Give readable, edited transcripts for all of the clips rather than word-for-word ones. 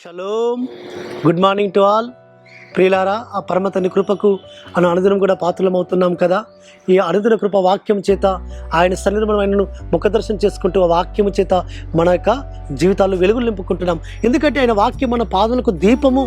Shalom. Good morning to all. ప్రియులారా, ఆ పరమ తండ్రి కృపకు అనుదినం కూడా పాత్రలమవుతున్నాం కదా. ఈ అనుదిన కృప వాక్యం చేత ఆయన సన్నిధిలో మనం ఆయనను ముఖదర్శనం చేసుకుంటూ ఆ వాక్యము చేత మన యొక్క జీవితాల్లో వెలుగులు నింపుకుంటున్నాం. ఎందుకంటే ఆయన వాక్యం మన పాదములకు దీపము,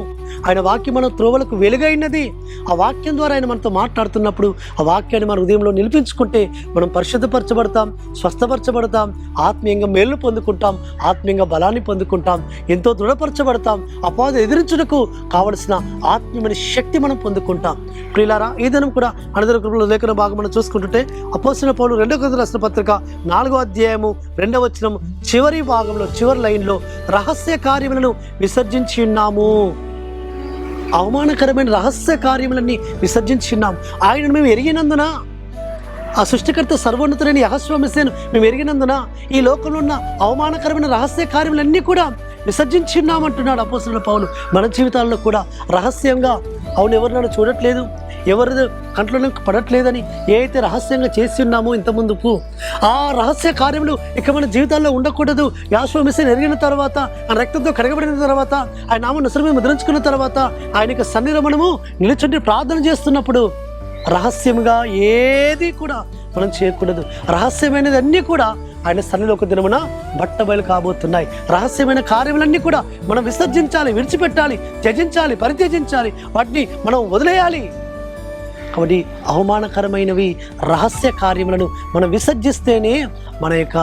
ఆయన వాక్యం మన త్రోవలకు వెలుగైనది. ఆ వాక్యం ద్వారా ఆయన మనతో మాట్లాడుతున్నప్పుడు ఆ వాక్యాన్ని మన హృదయంలో నిలిపించుకుంటే మనం పరిశుద్ధపరచబడతాం, స్వస్థపరచబడతాం, ఆత్మీయంగా మేలు పొందుకుంటాం, ఆత్మీయంగా బలాన్ని పొందుకుంటాం, ఎంతో దృఢపరచబడతాం. అపవాదం ఎదిరించుటకు కావలసిన ఆత్మీయమైన శక్తి మనం పొందుకుంటాం. ప్రియులారా, ఈ దినం కూడా అనుదిన కృపలో లేఖన భాగం మనం చూసుకుంటుంటే అపోస్తలుడైన పౌలు 2 కొరింథీయులకు రాసిన పత్రిక 4వ అధ్యాయము 2వ వచనం చివరి భాగంలో చివరి లైన్లో రహస్య కార్యములను విసర్జించి ఉన్నాము. అవమానకరమైన రహస్య కార్యములన్నీ విసర్జించి ఉన్నాం. ఆయనను మేము ఎరిగినందున, ఆ సృష్టికర్త సర్వోన్నతుడైన యెహోవా మెస్సీయను మేము ఎరిగినందున ఈ లోకంలో ఉన్న అవమానకరమైన రహస్య కార్యములన్నీ కూడా విసర్జించున్నామంటున్నాడు అపోస్తలుడైన పౌలు. మన జీవితాల్లో కూడా రహస్యంగా, అవును ఎవరు నన్ను చూడట్లేదు, ఎవరి కంట్లో పడట్లేదని ఏ అయితే రహస్యంగా చేసి ఉన్నామో ఇంతకుముందుకు, ఆ రహస్య కార్యములు ఇక మన జీవితాల్లో ఉండకూడదు. యెహోవా మెస్సీయను ఎరిగిన తర్వాత, ఆయన రక్తంతో కడగబడిన తర్వాత, ఆయన నామమును నొసరు ముద్రించుకున్న తర్వాత, ఆయనకు సన్నిధిలో మనము నిలుచుండి ప్రార్థన చేస్తున్నప్పుడు రహస్యంగా ఏది కూడా మనం చేయకూడదు. రహస్యమైనది అన్నీ కూడా ఆయన సన్నిధిలో ఒక దినమున బట్టబయలు కాబోతున్నాయి. రహస్యమైన కార్యములన్నీ కూడా మనం విసర్జించాలి, విడిచిపెట్టాలి, త్యజించాలి, పరిత్యజించాలి, వాటిని మనం వదిలేయాలి. కాబట్టి అవమానకరమైనవి రహస్య కార్యములను మనం విసర్జిస్తేనే మన యొక్క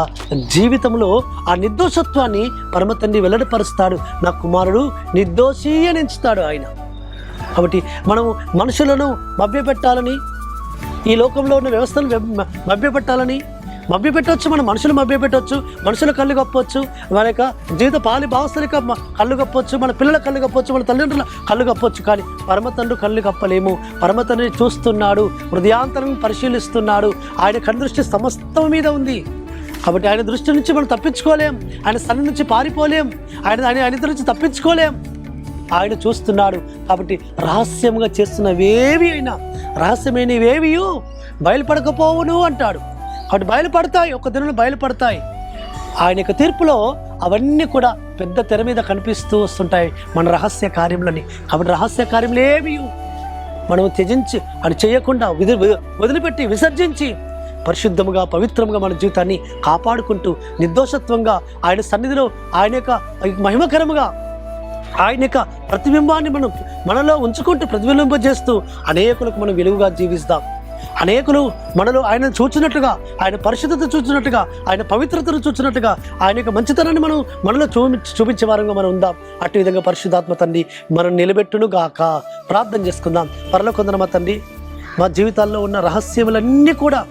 జీవితంలో ఆ నిర్దోషత్వాన్ని పరమ తండ్రి వెల్లడిపరుస్తాడు. నా కుమారుడు నిర్దోషి అని ఎంచుతాడు ఆయన. కాబట్టి మనము మనుషులను మభ్యపెట్టాలని, ఈ లోకంలో ఉన్న వ్యవస్థను మభ్యపెట్టవచ్చు, మనం మనుషులు మభ్యపెట్టవచ్చు, మనుషుల కళ్ళు కప్పవచ్చు, మన యొక్క జీవిత పాలి భావస్థలిక కళ్ళు కప్పవచ్చు, మన పిల్లల కళ్ళు కప్పవచ్చు, మన తల్లిదండ్రుల కళ్ళు కప్పవచ్చు. కానీ పరమ తండ్రి కళ్ళు కప్పలేము. పరమ తండ్రి చూస్తున్నాడు, హృదయాంతరం పరిశీలిస్తున్నాడు. ఆయన కనుదృష్టి సమస్తం మీద ఉంది. కాబట్టి ఆయన దృష్టి నుంచి మనం తప్పించుకోలేం, ఆయన సన్నిధి నుంచి పారిపోలేం, ఆయన నుంచి తప్పించుకోలేం. ఆయన చూస్తున్నాడు. కాబట్టి రహస్యంగా చేస్తున్నవేవి అయినా, రహస్యమైనవేవి బయలుపడకపోవును అంటాడు. కాబట్టి బయలుపడతాయి, ఒక దినంలో బయలుపడతాయి. ఆయన యొక్క తీర్పులో అవన్నీ కూడా పెద్ద తెర మీద కనిపిస్తూ వస్తుంటాయి మన రహస్య కార్యములని. కాబట్టి రహస్య కార్యములు ఏవి మనం త్యజించి అది చేయకుండా వదిలిపెట్టి విసర్జించి పరిశుద్ధముగా, పవిత్రముగా మన జీవితాన్ని కాపాడుకుంటూ నిర్దోషత్వంగా ఆయన సన్నిధిలో ఆయన యొక్క మహిమకరముగా ఆయన యొక్క ప్రతిబింబాన్ని మనలో ఉంచుకుంటూ ప్రతిబింబింపజేస్తూ అనేకులకు మనం వెలుగుగా జీవిస్తాం. అనేకులు మనలో ఆయన చూచినట్టుగా, ఆయన పరిశుద్ధత చూచినట్టుగా, ఆయన పవిత్రతను చూచినట్టుగా, ఆయన యొక్క మంచితనాన్ని మనలో చూపించే వారంగా మనం ఉందాం. అటు విధంగా పరిశుద్ధాత్మ తండ్రి మనం నిలబెట్టును గాక. ప్రార్థన చేసుకుందాం. పరలోకమందున్న మా తండ్రి, మా జీవితాల్లో ఉన్న రహస్యములన్నీ కూడా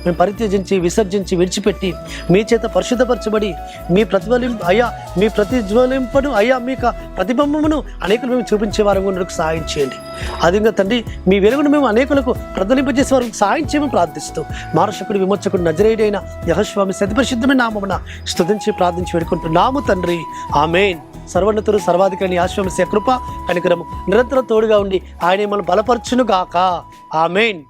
మేము పరిత్యజించి, విసర్జించి, విడిచిపెట్టి మీ చేత పరిశుద్ధపరచబడి మీ ప్రతిజ్వలింపను అయ్యా మీ ప్రతిబింబమును అనేకులు మేము చూపించే వారంగా ఉండడానికి సహాయం చేయండి. అదేవిధంగా తండ్రి, మీ వెలుగును మేము అనేకులకు ప్రతిఫలింపజేసే వారికి సహాయం చేయమని ప్రార్థిస్తూ మారశకుడు విమోచకుడు నజరేయుడైన యెహోవా అతి పరిశుద్ధమైన నామమున స్తుతించి ప్రార్థించి వేడుకుంటున్నాము తండ్రి. ఆమేన్. సర్వోన్నతుడు సర్వాధికారి యెహోవా మెస్సీయ కృప కనికరము నిరంతరం తోడుగా ఉండి ఆయన మనల్ని బలపరచును గాక. ఆమేన్.